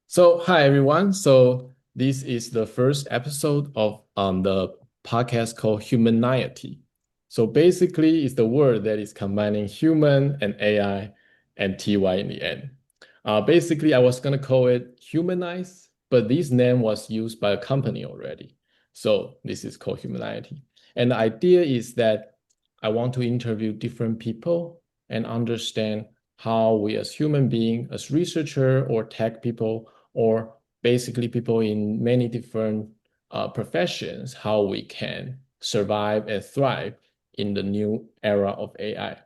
So, hi everyone. So, this is the first episode of the podcast called HumanAIty. So, basically, it's the word that is combining human and AI and TY in the end. Basically, I was going to call it Humanize, but this name was used by a company already. So, this is called HumanAIty. And the idea is that I want to interview different people and understand how we as human beings, as researcher or tech people, or basically people in many different professions, how we can survive and thrive in the new era of AI.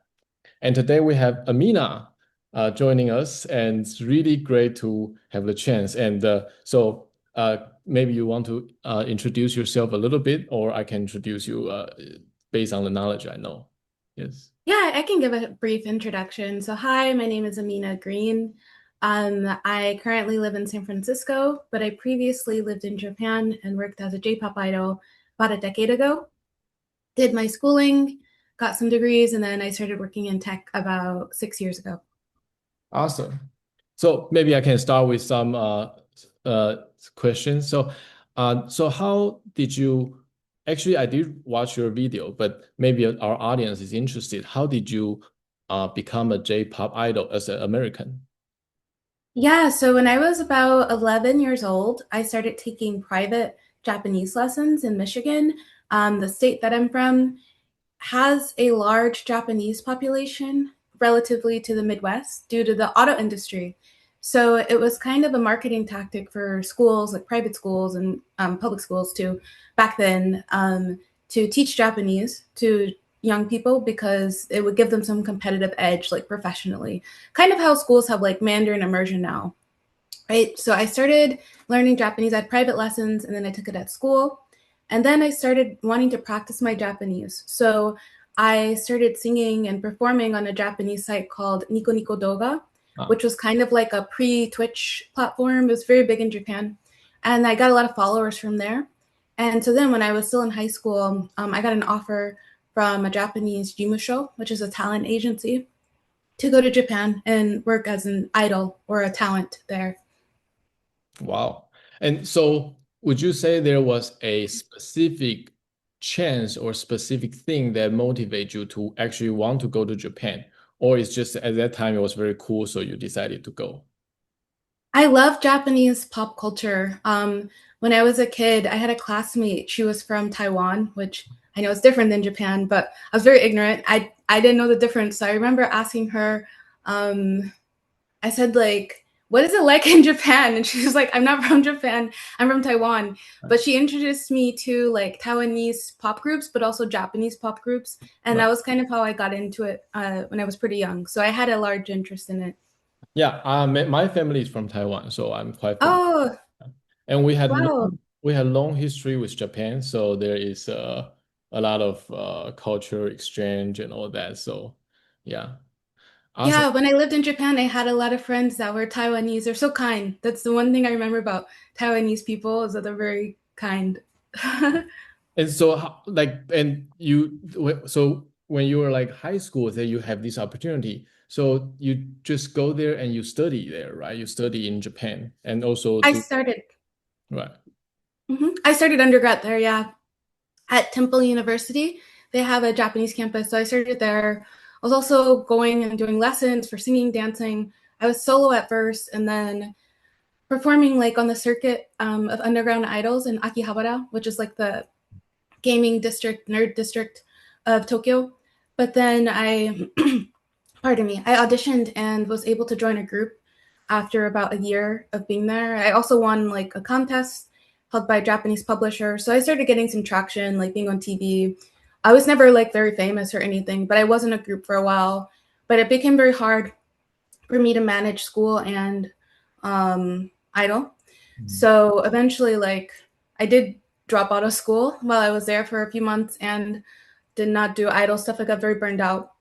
And today we have Amina joining us, and it's really great to have the chance. And maybe you want to introduce yourself a little bit, or I can introduce you based on the knowledge I know. Yes. Yeah, I can give a brief introduction. So, hi, my name is Amina Green. I currently live in San Francisco, but I previously lived in Japan and worked as a J-pop idol about a decade ago. Did my schooling, got some degrees, and then I started working in tech about 6 years ago. Awesome. So maybe I can start with some uh, questions. So how did you actually, I did watch your video, but maybe our audience is interested. How did you become a J-pop idol as an American? Yeah, so when I was about 11 years old, I started taking private Japanese lessons in Michigan. The state that I'm from has a large Japanese population relatively to the Midwest due to the auto industry. So it was kind of a marketing tactic for schools, like private schools and public schools too, back then, to teach Japanese to young people because it would give them some competitive edge, like professionally. Kind of how schools have like Mandarin immersion now, right? So I started learning Japanese. I had private lessons and then I took it at school. And then I started wanting to practice my Japanese. So I started singing and performing on a Japanese site called Nico Nico Doga, Ah, which was kind of like a pre-Twitch platform. It was very big in Japan. And I got a lot of followers from there. And so then when I was still in high school, I got an offer from a Japanese Jumusho, which is a talent agency, to go to Japan and work as an idol or a talent there. wow. And so would you say there was a specific chance or specific thing that motivated you to actually want to go to Japan? Or it's just at that time it was very cool, so you decided to go? I love Japanese pop culture. When I was a kid, I had a classmate. She was from Taiwan, which I know is different than Japan, but I was very ignorant. I didn't know the difference. So I remember asking her, um, I said like, "What is it like in Japan?" And she was like, "I'm not from Japan. I'm from Taiwan." But she introduced me to like Taiwanese pop groups, but also Japanese pop groups, and that Right. was kind of how I got into it when I was pretty young. So I had a large interest in it. Yeah, my family is from Taiwan, so I'm quite familiar. Oh, And wow. we had long history with Japan, so there is a lot of culture exchange and all that. So yeah, awesome. Yeah, when I lived in Japan, I had a lot of friends that were Taiwanese. They're so kind. That's the one thing I remember about Taiwanese people is that they're very kind. And so so when you were like high school, then you have this opportunity. So you just go there and you study there, right? You study in Japan and also I do started. right. I started undergrad there, yeah, at Temple University. They have a Japanese campus, so I started there. I was also going and doing lessons for singing, dancing. I was solo at first, and then performing like on the circuit of underground idols in Akihabara, which is like the gaming district, nerd district of Tokyo. But then pardon me, I auditioned and was able to join a group after about a year of being there. I also won like a contest held by a Japanese publisher. So I started getting some traction, like being on TV. I was never like very famous or anything, but I was in a group for a while. But it became very hard for me to manage school and idol. Mm. So eventually, like, I did drop out of school while I was there for a few months and did not do idol stuff. I got very burned out.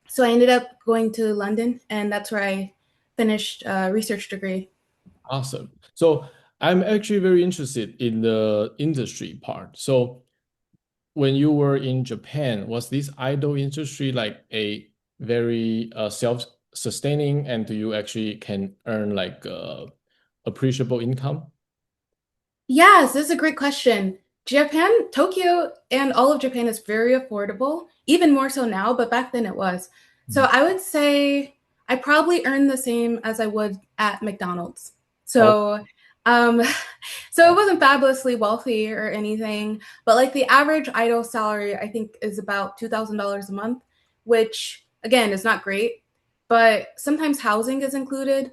So I ended up going to London, and that's where I finished a research degree. Awesome. So I'm actually very interested in the industry part. So when you were in Japan, was this idol industry like a very sustaining, and do you actually can earn like appreciable income? Yes, this is a great question. Japan, Tokyo, and all of Japan is very affordable, even more so now, but back then it was. So Mm. I would say I probably earn the same as I would at McDonald's. Oh, So, um, so it wasn't fabulously wealthy or anything, but like the average idol salary, I think is about $2,000 a month, which again is not great, but sometimes housing is included.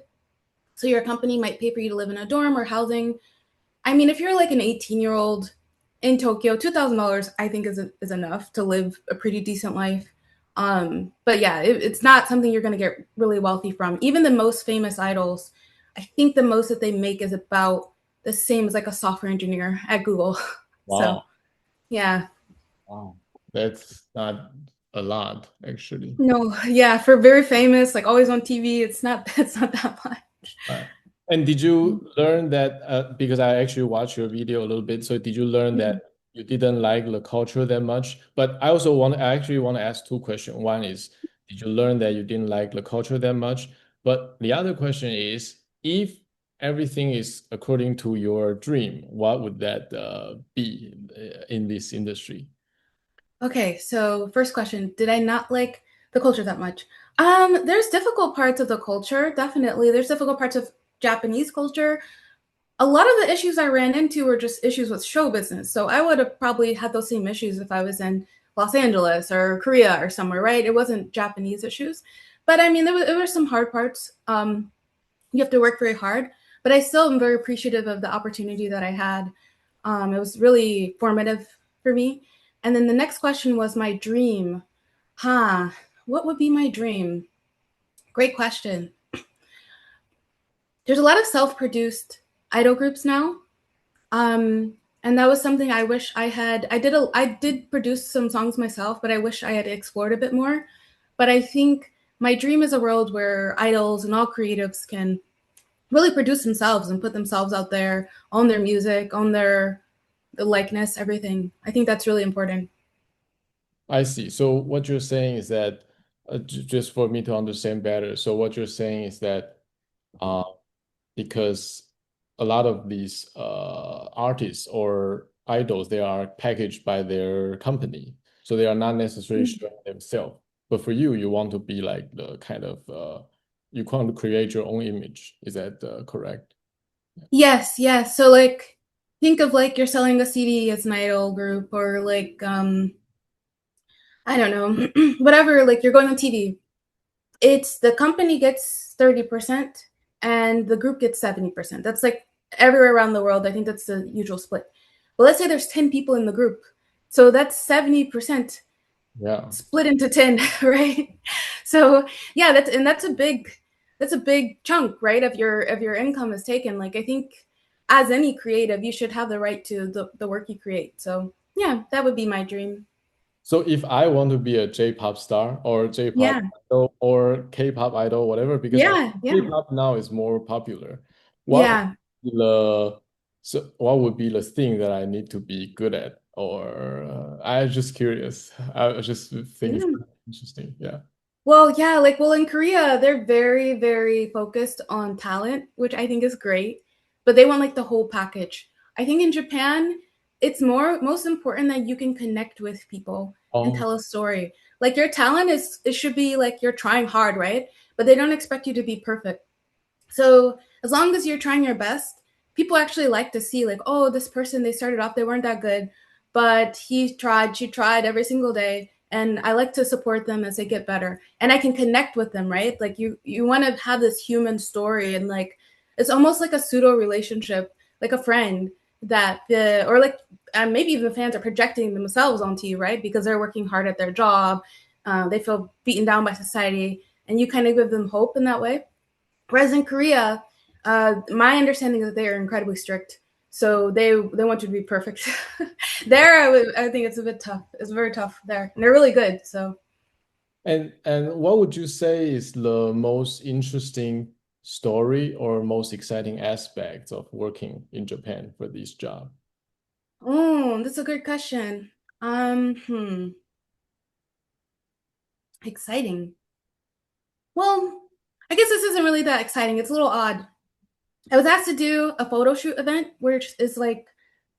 So your company might pay for you to live in a dorm or housing. I mean, if you're like an 18-year-old in Tokyo, $2,000 I think is enough to live a pretty decent life. But yeah, it's not something you're going to get really wealthy from. Even the most famous idols, I think the most that they make is about the same as like a software engineer at Google. So wow. yeah, Wow. That's not a lot, actually. no, yeah, for very famous, like always on TV, it's not that much. Right. And did you learn that because I actually watched your video a little bit, so did you learn that you didn't like the culture that much? But I actually want to ask two questions. One is, did you learn that you didn't like the culture that much? But the other question is, if everything is according to your dream, what would that be in this industry? Okay, so first question, did I not like the culture that much? There's difficult parts of the culture, definitely. There's difficult parts of Japanese culture. A lot of the issues I ran into were just issues with show business. So I would have probably had those same issues if I was in Los Angeles or Korea or somewhere, right? It wasn't Japanese issues. But I mean, there were some hard parts. You have to work very hard, but I still am very appreciative of the opportunity that I had. It was really formative for me. And then the next question was my dream. Huh, what would be my dream? Great question. There's a lot of self-produced idol groups now. And that was something I wish I had. I did produce some songs myself, but I wish I had explored a bit more. But I think my dream is a world where idols and all creatives can really produce themselves and put themselves out there, own their music, own their likeness, everything. I think that's really important. I see. So what you're saying is that, just for me to understand better, so what you're saying is that uh, because a lot of these artists or idols, they are packaged by their company, so they are not necessarily showing themselves. But for you, you want to be like the kind of you want to create your own image. Is that correct? Yes, yes. So like think of like you're selling a CD as an idol group or like I don't know, whatever, like you're going on TV. It's the company gets 30% and the group gets 70%. That's like everywhere around the world. I think that's the usual split. But let's say there's 10 people in the group. So that's 70% Yeah. split into 10, right? So yeah, that's a big chunk, right? Of your income is taken. Like I think as any creative, you should have the right to the work you create. So yeah, that would be my dream. So if I want to be a J-pop star or J-pop Yeah. idol or K-pop idol, whatever, because I Yeah. Yeah. K-pop now is more popular, what would Yeah. be the what would be the thing that I need to be good at? Or I'm just curious. I just think it's Yeah. interesting. Yeah. Well, yeah, like well in Korea, they're very, very focused on talent, which I think is great, but they want like the whole package. I think in Japan, it's more most important that you can connect with people and Oh, tell a story. Like your talent is it should be like you're trying hard, right? But they don't expect you to be perfect. So as long as you're trying your best, people actually like to see like, oh, this person they started off they weren't that good, but she tried every single day, and I like to support them as they get better, and I can connect with them, right? Like you want to have this human story, and like it's almost like a pseudo relationship, like a friend that the or like maybe even the fans are projecting themselves onto you, right? Because they're working hard at their job, they feel beaten down by society, and you kind of give them hope in that way. Whereas in Korea, my understanding is that they are incredibly strict. So they want you to be perfect. There, I think it's a bit tough. It's very tough there. And they're really good. So, and what would you say is the most interesting story or most exciting aspects of working in Japan for this job? oh, that's a good question. Um, hmm, exciting. Well, I guess this isn't really that exciting. It's a little odd. I was asked to do a photo shoot event, which is like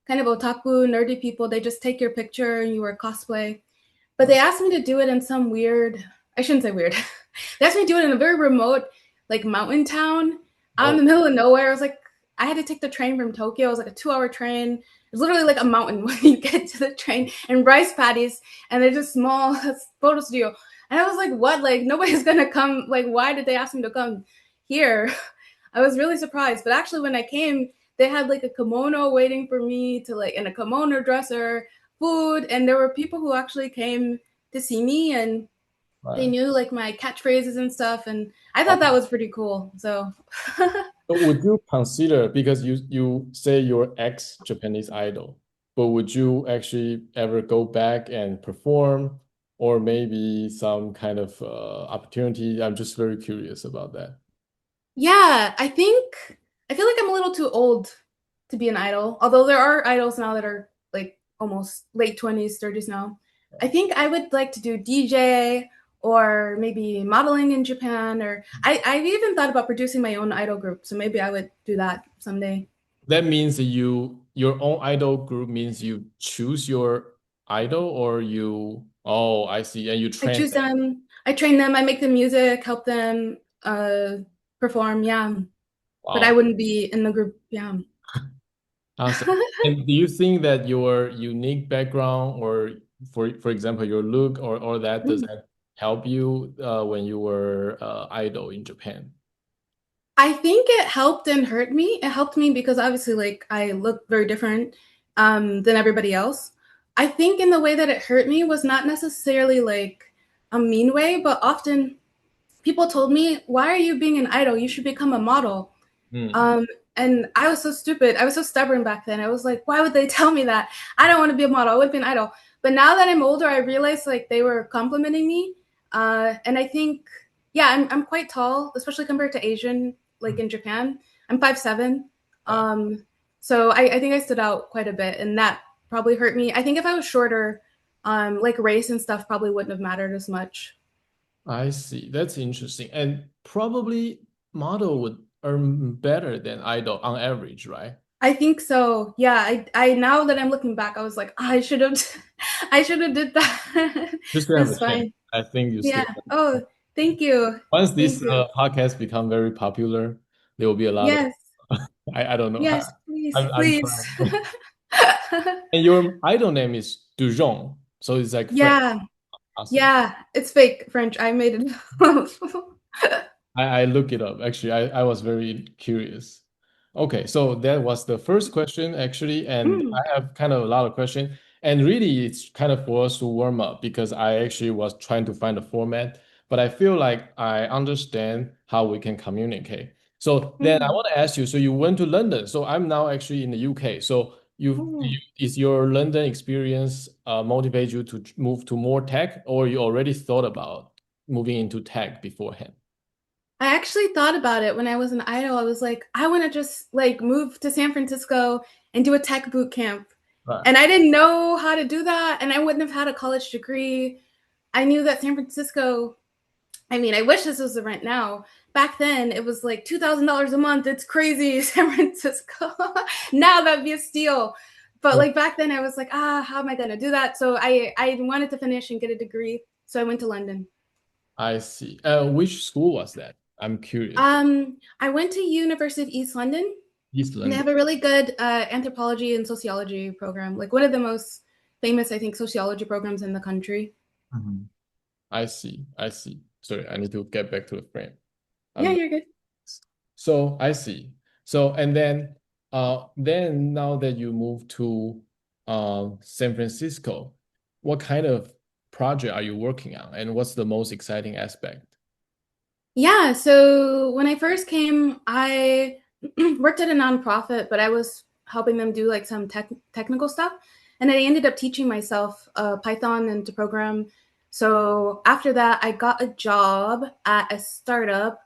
kind of otaku, nerdy people. They just take your picture and you wear cosplay. But they asked me to do it in some weird, I shouldn't say weird. They asked me to do it in a very remote, like mountain town out in Oh, the middle of nowhere. I was like, I had to take the train from Tokyo. It was like a 2 hour train. It was literally like a mountain when you get to the train and rice paddies and there's a small photo studio. And I was like, what? Like, nobody's gonna come. Like, why did they ask me to come here? I was really surprised. But actually, when I came, they had like a kimono waiting for me to like, and a kimono dresser, food, and there were people who actually came to see me and they right. knew like my catchphrases and stuff. And I thought that Oh. was pretty cool. So But would you consider, because you say you're ex-Japanese idol, but would you actually ever go back and perform, or maybe some kind of opportunity? I'm just very curious about that. yeah, I feel like I'm a little too old to be an idol. Although there are idols now that are like almost late 20s, 30s now. I think I would like to do DJ or maybe modeling in Japan or I've even thought about producing my own idol group. So maybe I would do that someday. That means that your own idol group means you choose your idol, or you, oh, I see, and you I train choose them. them, I train them, I make the music, help them perform, yeah. But I Wow. wouldn't be in the group, yeah. Awesome. And do you think that your unique background, or for example, your look, or that, does that help you when you were idol in Japan? I think it helped and hurt me. It helped me because obviously, like, I look very different than everybody else. I think in the way that it hurt me was not necessarily like a mean way, but often people told me, "Why are you being an idol? You should become a model." Hmm. Um, and I was so stupid. I was so stubborn back then. I was like, "Why would they tell me that? I don't want to be a model. I would be an idol." But now that I'm older, I realize like they were complimenting me, and I think, yeah, I'm quite tall, especially compared to Asian, like in Japan. I'm 5'7". Right. So I think I stood out quite a bit, and that probably hurt me. I think if I was shorter, like race and stuff probably wouldn't have mattered as much. I see. That's interesting. And probably model would earn better than idol on average, right? I think so. Yeah, I now that I'm looking back, I was like, I should have, I should have did that. You still have a It's chance. fine. I think you still Yeah. Oh, thank you. once this Thank you. podcast become very popular, there will be a lot of Yes. I don't know. Yes. Please. I'm Please. trying. And your idol name is Dujon, so it's like French. Yeah. Awesome. Yeah. It's fake French. I made it up. I look it up. Actually, I was very curious. Okay, so that was the first question actually, and Mm. I have kind of a lot of questions. And really, it's kind of for us to warm up because I actually was trying to find a format, but I feel like I understand how we can communicate. So then I Mm. want to ask you, so you went to London. So I'm now actually in the UK. So Mm. is your London experience motivate you to move to more tech, or you already thought about moving into tech beforehand? I actually thought about it when I was an idol. I was like, I want to just like move to San Francisco and do a tech boot camp. Right. And I didn't know how to do that, and I wouldn't have had a college degree. I knew that San Francisco, I mean, I wish this was the rent now. Back then, it was like $2,000 a month. It's crazy, San Francisco. Now that'd be a steal. But like back then, I was like, how am I going to do that? So I wanted to finish and get a degree. So I went to London. I see. Which school was that? I'm curious. I went to University of East London, East and they London. have a really good anthropology and sociology program, like one of the most famous, I think, sociology programs in the country. Mhm. I see. I see. Sorry, I need to get back to the frame. Yeah, Um, you're good. so I see. So and then now that you moved to San Francisco, what kind of project are you working on, and what's the most exciting aspect? Yeah, so when I first came, I worked at a nonprofit, but I was helping them do like some technical stuff. And I ended up teaching myself Python and to program. So after that, I got a job at a startup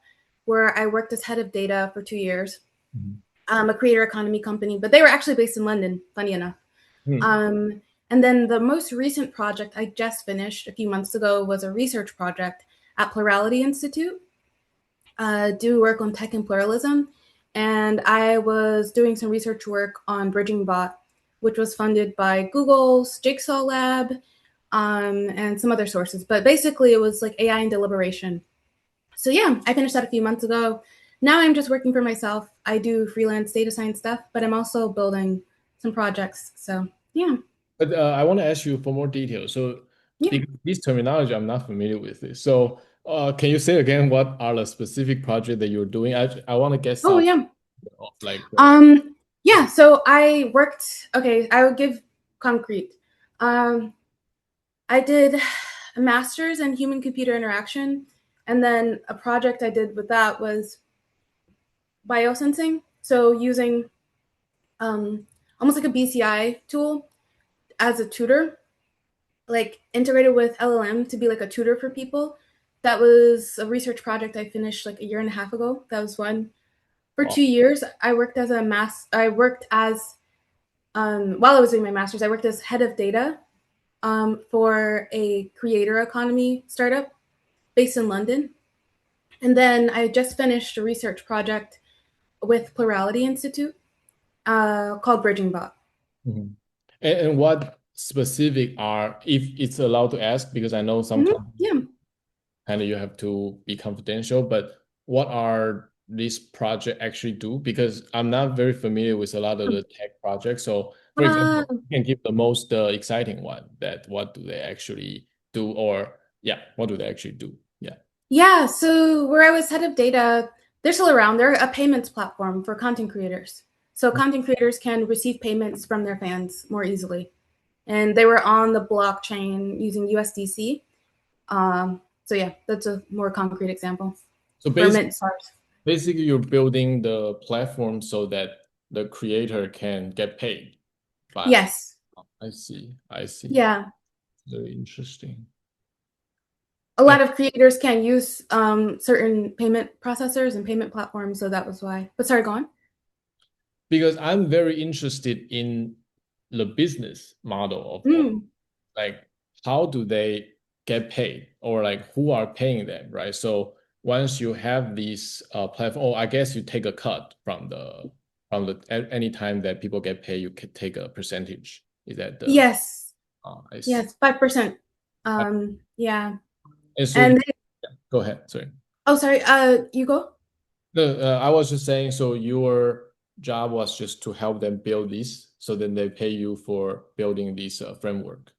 where I worked as head of data for 2 years, Mhm. a creator economy company, but they were actually based in London, funny enough. Hmm. Um, and then the most recent project I just finished a few months ago was a research project at Plurality Institute. do work on tech and pluralism, and I was doing some research work on Bridging Bot, which was funded by Google's Jigsaw Lab and some other sources. But basically, it was like AI and deliberation. So yeah, I finished that a few months ago. Now I'm just working for myself. I do freelance data science stuff, but I'm also building some projects. So yeah, But I want to ask you for more details. So yeah. because this terminology, I'm not familiar with it. So can you say again what are the specific project that you're doing? I want to get Oh some yeah. of like Yeah. So I worked. Okay, I would give concrete. Um, I did a master's in human computer interaction, and then a project I did with that was biosensing. So using almost like a BCI tool as a tutor, like integrated with LLM to be like a tutor for people. That was a research project I finished like a year and a half ago. That was one. For oh, 2 years, I worked as while I was doing my master's, I worked as head of data for a creator economy startup based in London. And then I just finished a research project with Plurality Institute called Bridging Bot. mhm. And what specific are, if it's allowed to ask, because I know sometimes Yeah. kind of you have to be confidential, but what are these projects actually do? Because I'm not very familiar with a lot of the tech projects. So, for Uh, example, you can give the most exciting one that what do they actually do, or yeah, what do they actually do? Yeah. yeah. So where I was head of data, they're still around. They're a payments platform for content creators. So content creators can receive payments from their fans more easily. And they were on the blockchain using USDC. So yeah, that's a more concrete example So for mint stars. basically you're building the platform so that the creator can get paid by. Yes. I see. I see. Yeah. Very interesting. A lot of creators can use certain payment processors and payment platforms, so that was why. But sorry, go on. Because I'm very interested in the business model of Mm. like how do they get paid or like who are paying them, right? So once you have these platform, oh, I guess you take a cut from the any time that people get paid, you can take a percentage. Is that the Yes. I see. Yes. 5%. Yeah. And so you And go ahead, sorry. oh, sorry. You go. No, I was just saying, so your job was just to help them build this, so then they pay you for building this framework.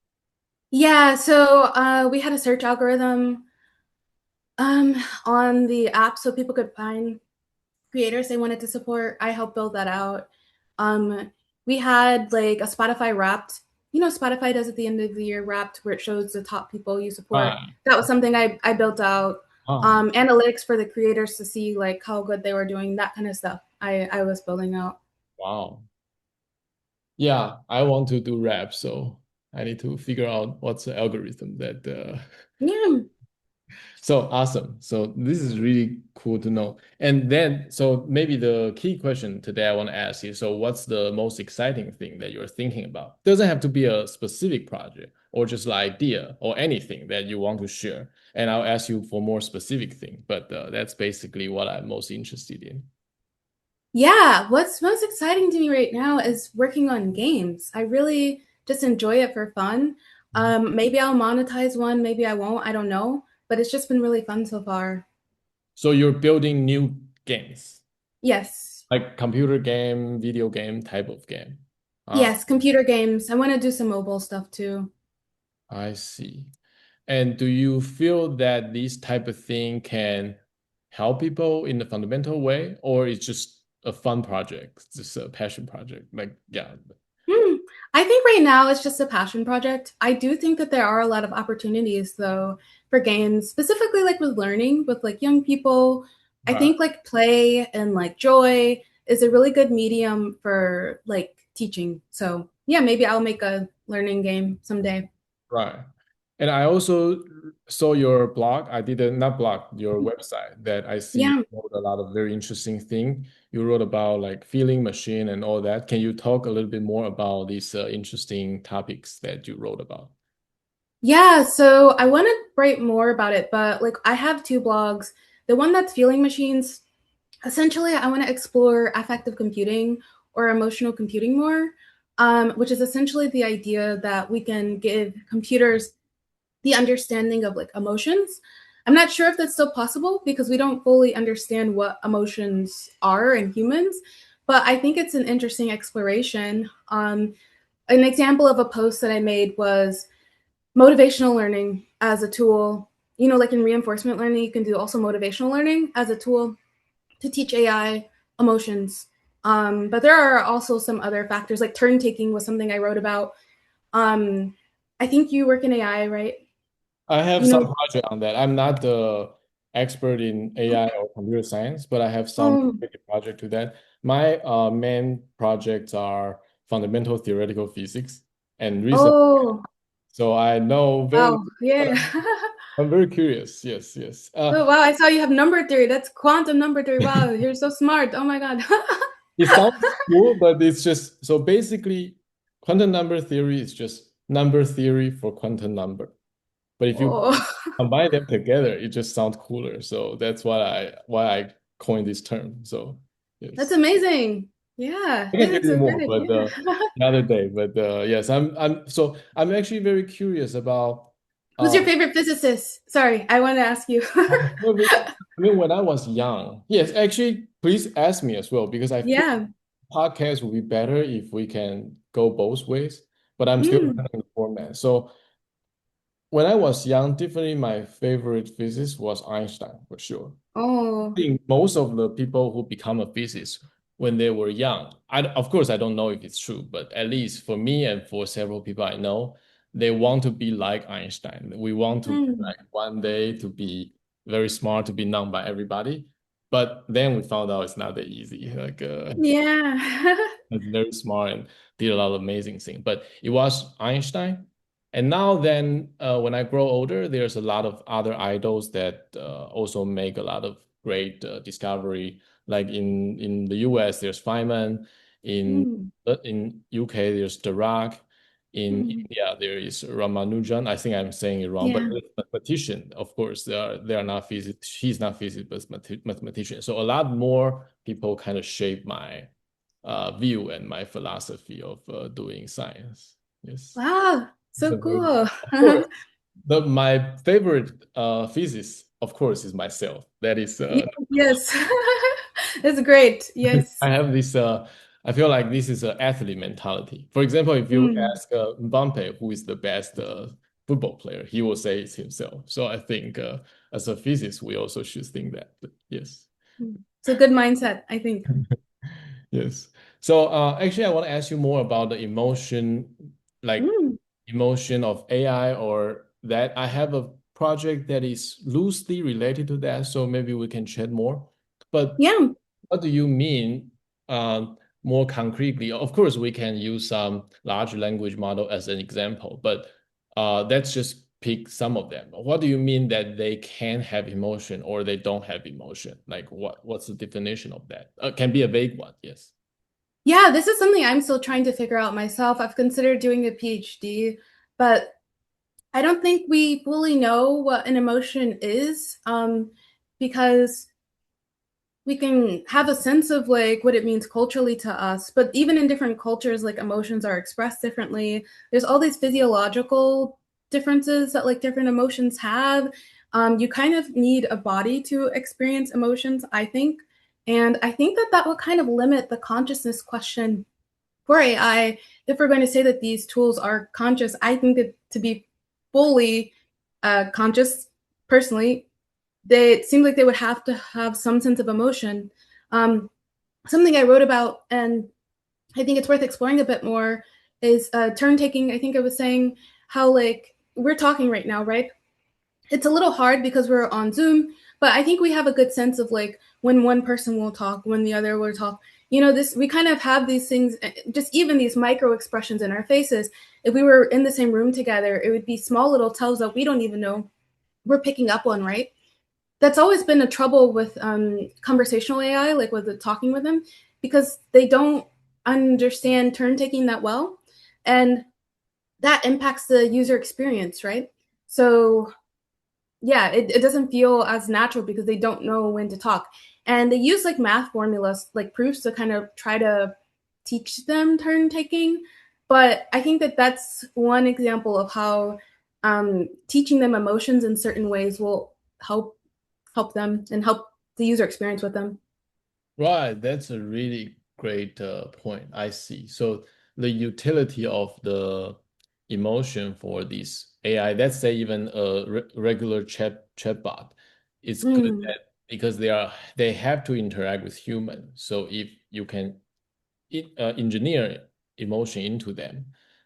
Yeah. So we had a search algorithm um, on the app so people could find creators they wanted to support. I helped build that out. Um, we had like a Spotify Wrapped. You know, Spotify does at the end of the year Wrapped, where it shows the top people you support. Right. That was something I built out. Oh, Analytics for the creators to see like how good they were doing, that kind of stuff. I was building out. wow. Yeah, I want to do rap, so I need to figure out what's the algorithm that Yeah. so awesome. So this is really cool to know. And then, so maybe the key question today I want to ask you, so what's the most exciting thing that you're thinking about? Doesn't have to be a specific project or just an idea or anything that you want to share. And I'll ask you for more specific thing, but that's basically what I'm most interested in. Yeah, what's most exciting to me right now is working on games. I really just enjoy it for fun. Mhm. Maybe I'll monetize one, maybe I won't, I don't know, but it's just been really fun so far. So you're building new games, Yes. like computer game, video game type of game. Ah, Yes, computer games. I want to do some mobile stuff too. I see. And do you feel that this type of thing can help people in a fundamental way, or it's just a fun project, just a passion project? Like, yeah. Hmm. I think right now it's just a passion project. I do think that there are a lot of opportunities though for games, specifically like with learning with like young people. I Right. think like play and like joy is a really good medium for like teaching. So yeah, maybe I'll make a learning game someday. Right. And I also saw your blog. I did not blog, your website that I see you Yeah. wrote a lot of very interesting thing. You wrote about like feeling machine and all that. Can you talk a little bit more about these interesting topics that you wrote about? Yeah, so I want to write more about it, but like I have two blogs. The one that's feeling machines, essentially, I want to explore affective computing or emotional computing more, which is essentially the idea that we can give computers the understanding of like emotions. I'm not sure if that's still possible because we don't fully understand what emotions are in humans, but I think it's an interesting exploration. An example of a post that I made was motivational learning as a tool. You know, like in reinforcement learning, you can do also motivational learning as a tool to teach AI emotions. But there are also some other factors, like turn taking was something I wrote about. Um, I think you work in AI, right? I have You some know, project on that. I'm not the expert in AI or computer science, but I have some oh, project to that. My main projects are fundamental theoretical physics and recent. oh, So I know very wow, little, but yeah. I'm very curious. Yes, yes. Oh, wow, I saw you have number theory. That's quantum number theory. Wow, you're so smart. Oh my God. It sounds cool, but it's just so basically, quantum number theory is just number theory for quantum number. But if you Oh, combine them together, it just sounds cooler. So that's why I coined this term. So that's yes, amazing. Yeah, I hey, can give that's you so more, good. but Yeah. the other day. But yes, I'm actually very curious about Who's your uh. favorite physicist? Sorry, I want to ask you. I mean, when I was young, yes, actually, please ask me as well because I feel Yeah. podcast would be better if we can go both ways. But I'm still Mm. learning the format. So when I was young, definitely my favorite physicist was Einstein for sure. Oh. Think most of the people who become a physicist when they were young, of course, I don't know if it's true, but at least for me and for several people I know, they want to be like Einstein. We want to Mm. like one day to be very smart, to be known by everybody. But then we found out it's not that easy. Like Yeah. was very smart and did a lot of amazing things. But it was Einstein. And now then, when I grow older, there's a lot of other idols that also make a lot of great discovery. Like in the US, there's Feynman. In Mm. in UK, there's Dirac. In Mm. India, there is Ramanujan. I think I'm saying it wrong, but Yeah. mathematician, of course, they are not physics. He's not physics, but mathematician. So a lot more people kind of shape my view and my philosophy of doing science. Yes, Wow. it's So a very cool. of course. My favorite physicist, of course, is myself. That is, Yeah, yes. That's great. Yes. I have this. I feel like this is an athlete mentality. For example, if you Mm. ask Mbappe who is the best football player, he will say it's himself. So I think as a physicist, we also should think that. But yes. It's a good mindset, I think. Yes. So actually, I want to ask you more about the emotion, like Mm. emotion of AI or that. I have a project that is loosely related to that, so maybe we can chat more. But Yeah. what do you mean more concretely? Of course, we can use some large language model as an example, but let's just pick some of them. What do you mean that they can have emotion or they don't have emotion? Like what's the definition of that? Can be a vague one, yes. Yeah, this is something I'm still trying to figure out myself. I've considered doing a PhD, but I don't think we fully know what an emotion is, because we can have a sense of like what it means culturally to us, but even in different cultures, like emotions are expressed differently. There's all these physiological differences that like different emotions have. You kind of need a body to experience emotions, I think. And I think that that will kind of limit the consciousness question for AI. If we're going to say that these tools are conscious, I think that to be fully conscious, personally, they it seemed like they would have to have some sense of emotion. Um, Something I wrote about, and I think it's worth exploring a bit more, is turn taking. I think I was saying how like we're talking right now, right? It's a little hard because we're on Zoom, but I think we have a good sense of like when one person will talk, when the other will talk. You know, this we kind of have these things, just even these micro expressions in our faces. If we were in the same room together, it would be small little tells that we don't even know we're picking up on, right? That's always been a trouble with conversational AI, like with the talking with them, because they don't understand turn taking that well, and that impacts the user experience, right? So yeah, it doesn't feel as natural because they don't know when to talk. And they use like math formulas, like proofs to kind of try to teach them turn taking. But I think that that's one example of how teaching them emotions in certain ways will help them and help the user experience with them. Right, that's a really great point. I see. So the utility of the emotion for this AI, let's say even a regular chatbot, is good Mm. at because they have to interact with human. So if you can engineer emotion into them,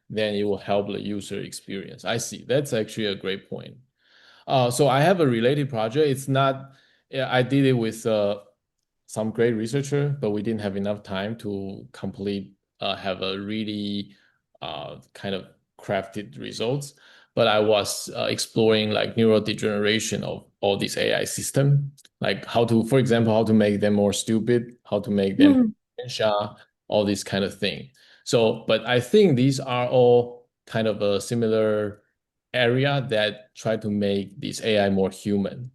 then it will help the user experience. I see. That's actually a great point. So I have a related project. It's not, yeah, I did it with some great researcher, but we didn't have enough time to have a really kind of crafted results. But I was exploring like neurodegeneration of all these AI system, like how to, for example, how to make them more stupid, how to make them Mm. dementia, all this kind of thing. So, but I think these are all kind of a similar area that try to make this AI more human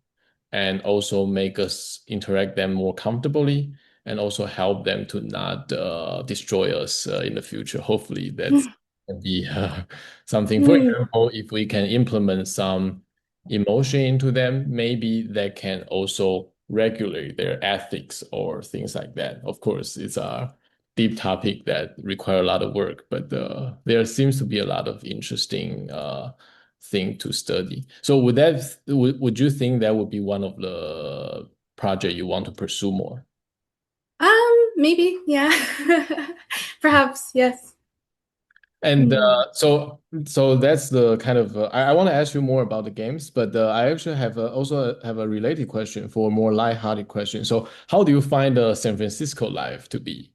and also make us interact them more comfortably and also help them to not destroy us in the future. Hopefully, that's can be something. For Mm. example, if we can implement some emotion into them, maybe that can also regulate their ethics or things like that. Of course, it's a deep topic that require a lot of work, but there seems to be a lot of interesting thing to study. So would you think that would be one of the project you want to pursue more? Maybe, yeah. Perhaps, yes. And Mm. so that's the kind of I want to ask you more about the games, but I actually have also have a related question for a more lighthearted question. So how do you find the San Francisco life to be?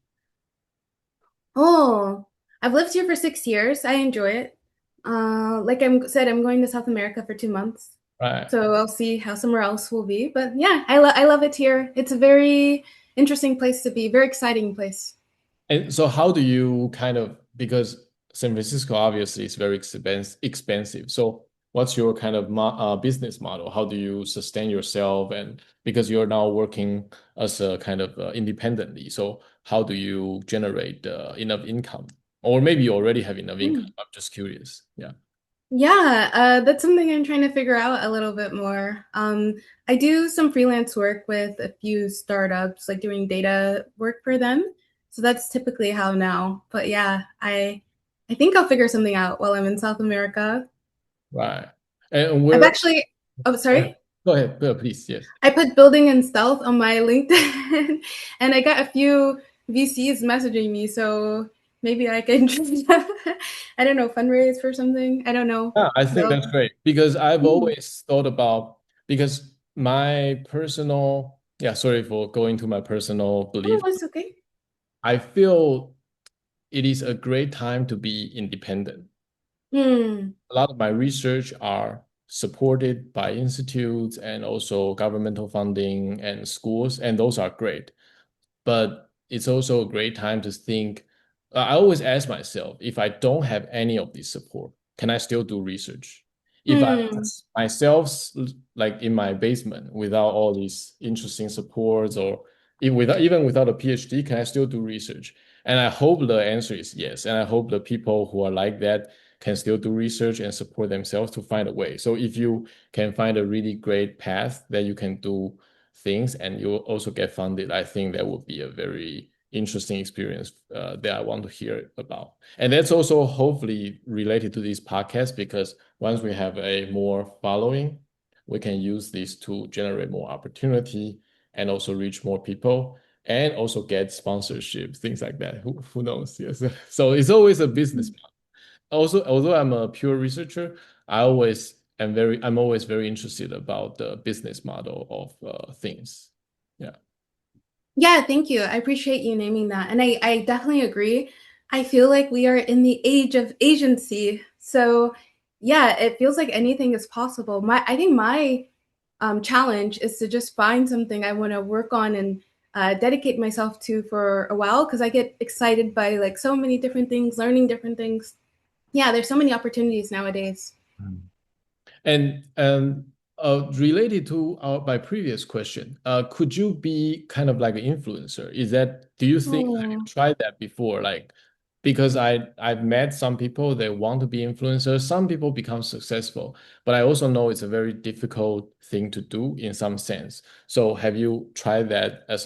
Oh, I've lived here for 6 years. I enjoy it. Like I said, I'm going to South America for 2 months, Right. so I'll see how somewhere else will be. But yeah, I love it here. It's a very interesting place to be, very exciting place. And so how do you kind of, because San Francisco obviously is very expensive. So what's your kind of business model? How do you sustain yourself? And because you're now working as a kind of independently, so how do you generate enough income? Or maybe you already have enough income. Mm. I'm just curious. Yeah. Yeah, that's something I'm trying to figure out a little bit more. I do some freelance work with a few startups, like doing data work for them. So that's typically how now. But yeah, I think I'll figure something out while I'm in South America. Right. And I've where, actually, oh, go ahead, sorry. please. Yes. I put building and stealth on my LinkedIn and I got a few VCs messaging me. So maybe I can, I don't know, fundraise for something. I don't know. Yeah, I think Well, that's great because I've mm, always thought about because my personal, yeah, sorry for going to my personal oh, belief. it's okay. I feel it is a great time to be independent. Hmm. A lot of my research are supported by institutes and also governmental funding and schools, and those are great. But it's also a great time to think. I always ask myself, if I don't have any of this support, can I still do research? If I Hmm. myself like in my basement without all these interesting supports or even without a PhD, can I still do research? And I hope the answer is yes. And I hope the people who are like that can still do research and support themselves to find a way. So if you can find a really great path that you can do things and you also get funded, I think that would be a very interesting experience that I want to hear about. And that's also hopefully related to this podcast because once we have a more following, we can use this to generate more opportunity and also reach more people and also get sponsorship, things like that. Who knows? Yes. So it's always a business. Also, although I'm a pure researcher, I'm always very interested about the business model of things. Yeah. Yeah, thank you. I appreciate you naming that. And I definitely agree. I feel like we are in the age of agency. So, yeah, it feels like anything is possible. I think my challenge is to just find something I want to work on and dedicate myself to for a while because I get excited by like so many different things, learning different things. Yeah, there's so many opportunities nowadays. Mm. And Related to my previous question, could you be kind of like an influencer? Do you think, have you Oh, tried that before? Like, because I've met some people that want to be influencers. Some people become successful, but I also know it's a very difficult thing to do in some sense. So have you tried that as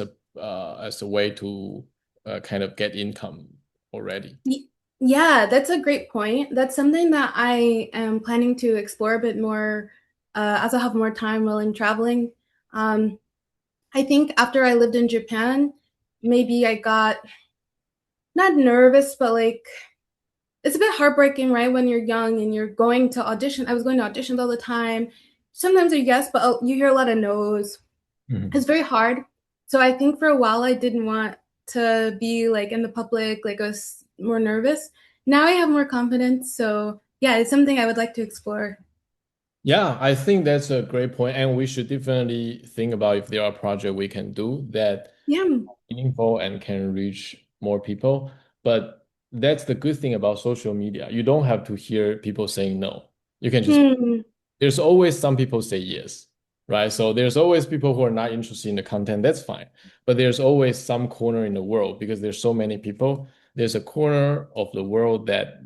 a way to kind of get income already? y- yeah, that's a great point. That's something that I am planning to explore a bit more as I have more time while I'm traveling. Um, I think after I lived in Japan, maybe I got not nervous, but like it's a bit heartbreaking, right? When you're young and you're going to audition. I was going to auditions all the time. Sometimes they're yes, but you hear a lot of no's. Mhm. It's very hard. So I think for a while I didn't want to be like in the public, like I was more nervous. Now I have more confidence. So yeah, it's something I would like to explore. Yeah, I think that's a great point, and we should definitely think about if there are projects we can do that Yeah. meaningful and can reach more people. But that's the good thing about social media. You don't have to hear people saying no. You can just Hmm. there's always some people say yes, right? So there's always people who are not interested in the content. That's fine. But there's always some corner in the world because there's so many people. There's a corner of the world that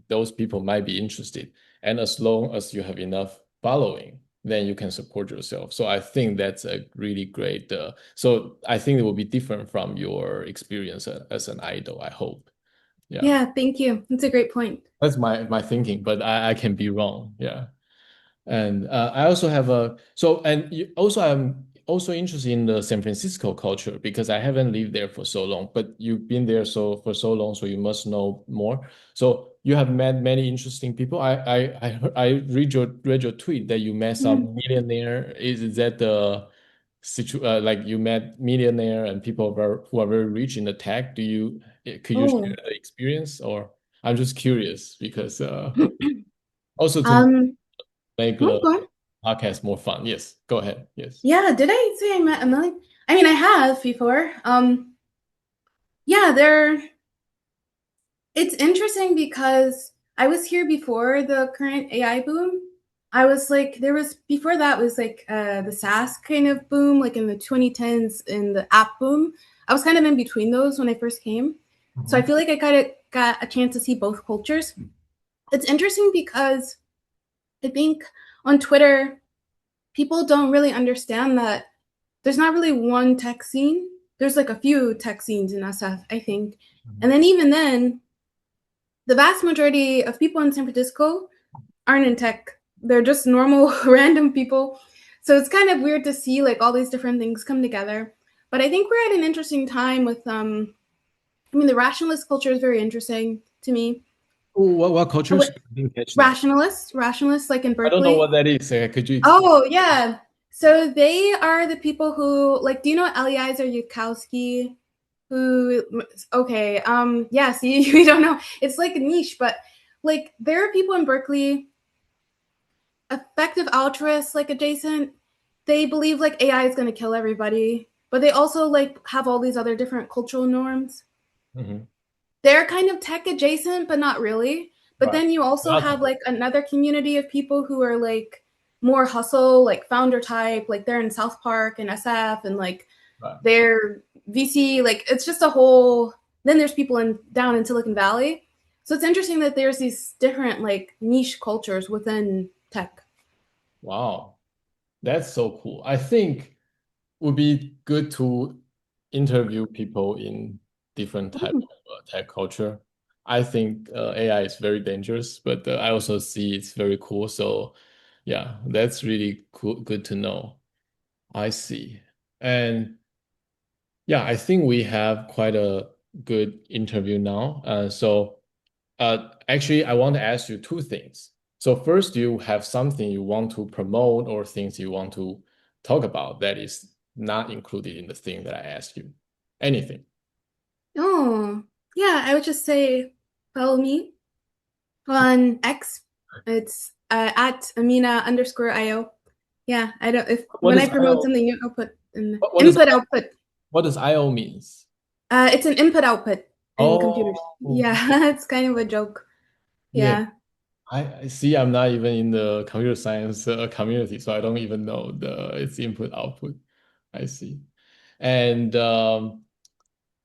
those people might be interested. And as long as you have enough following, then you can support yourself. So I think that's a really great. So I think it will be different from your experience as an idol, I hope. Yeah. Yeah, thank you. That's a great point. That's my thinking, but I can be wrong. Yeah. And I also have a so and also I'm also interested in the San Francisco culture because I haven't lived there for so long, but you've been there for so long, so you must know more. So you have met many interesting people. I read your tweet that you met Mhm. some millionaire. Is that the like you met millionaire and people who are very rich in the tech? Could you share Oh. the experience or I'm just curious because also to Um, make oh, the go on. podcast more fun. Yes, go ahead. Yes. Yeah, did I say I met a million? I mean, I have before. Yeah, it's interesting because I was here before the current AI boom. I was like, there was before that was like the SaaS kind of boom, like in the 2010s in the app boom. I was kind of in between those when I first came. So I Mhm. feel like I got a chance to see both cultures. It's interesting because I think on Twitter, people don't really understand that there's not really one tech scene. There's like a few tech scenes in SF, I think. And then even then, the vast majority of people in San Francisco aren't in tech. They're just normal, random people. So it's kind of weird to see like all these different things come together. But I think we're at an interesting time with I mean the rationalist culture is very interesting to me. Oh, what cultures? I didn't catch that. Rationalists like in I don't know what Berkeley. that is. Could you explain? Oh yeah. So they are the people who like do you know Eliezer Yudkowsky? Who okay, yeah, see, we don't know. It's like a niche, but like there are people in Berkeley effective altruists like adjacent. They believe like AI is going to kill everybody, but they also like have all these other different cultural norms. Mhm. They're kind of tech adjacent, but not really. But Right. then you also have Relatively. like another community of people who are like more hustle, like founder type, like they're in South Park and SF and like Right. they're VC, like it's just a whole then there's people in down in Silicon Valley. So it's interesting that there's these different like niche cultures within tech. Wow. That's so cool. I think it would be good to interview people in different type of tech culture. I think AI is very dangerous, but I also see it's very cool. So yeah, that's really cool. Good to know. I see. And yeah, I think we have quite a good interview now. Actually, I want to ask you two things. So first, do you have something you want to promote or things you want to talk about that is not included in the thing that I asked you? Anything. Oh, yeah, I would just say follow me on X. It's at Amina underscore IO. Yeah, I don't, if What when I does promote IO? something, I'll put in the What does input output. what does IO means? It's an input output in computers. Oh, Yeah, it's kind of a joke. yeah. Yeah. I see. I'm not even in the computer science community, so I don't even know the its input output. I see. And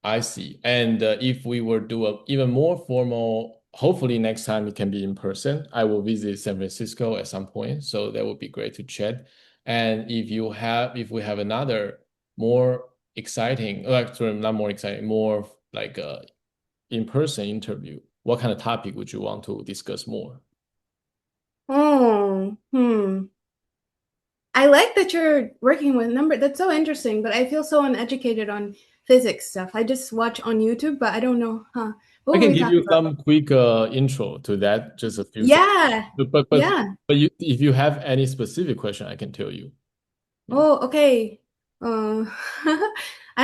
I see. And if we were do a even more formal, hopefully next time it can be in person. I will visit San Francisco at some point, so that would be great to chat. And if we have another more exciting, like sorry, not more exciting, more like in-person interview, what kind of topic would you want to discuss more? Oh, I like that you're working with number. That's so interesting, but I feel so uneducated on physics stuff. I just watch on YouTube, but I don't know, huh? What I will can we give talk you about? some quick intro to that, just a few seconds. Yeah, But but but, yeah. but if you have any specific question, I can tell you. Yeah. Oh, okay. I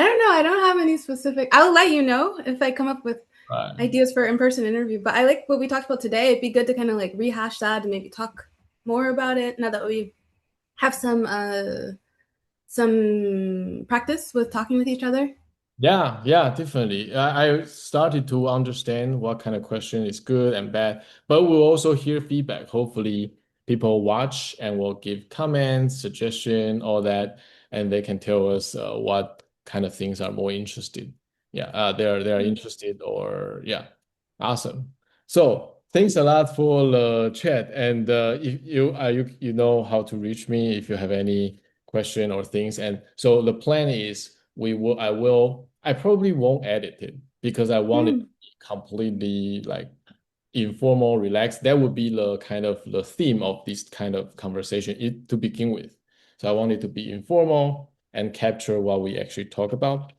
don't know. I don't have any specific. I'll let you know if I come up with Right. ideas for in-person interview. But I like what we talked about today. It'd be good to kind of like rehash that and maybe talk more about it now that we have some practice with talking with each other. Yeah, yeah, definitely. I started to understand what kind of question is good and bad, but we'll also hear feedback. Hopefully, people watch and will give comments, suggestion, all that, and they can tell us what kind of things are more interested. Yeah, they are interested or yeah, awesome. So thanks a lot for the chat, and if you know how to reach me if you have any question or things. And so the plan is I probably won't edit it because I want it to Mm. be completely like informal, relaxed. That would be the kind of the theme of this kind of conversation to begin with. So I want it to be informal and capture what we actually talk about.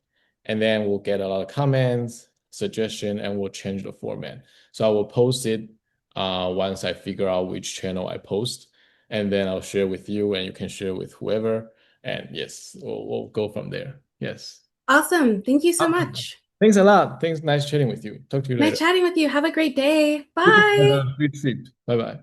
And then we'll get a lot of comments, suggestion, and we'll change the format. So I will post it once I figure out which channel I post. And then I'll share with you, and you can share with whoever. And yes, we'll go from there. Yes. Awesome. Thank you so Awesome. much. Thanks a lot. Thanks. Nice chatting with you. Talk to you Nice later. chatting with you. Have a great day. You too. Have Bye. a good sleep. Bye bye.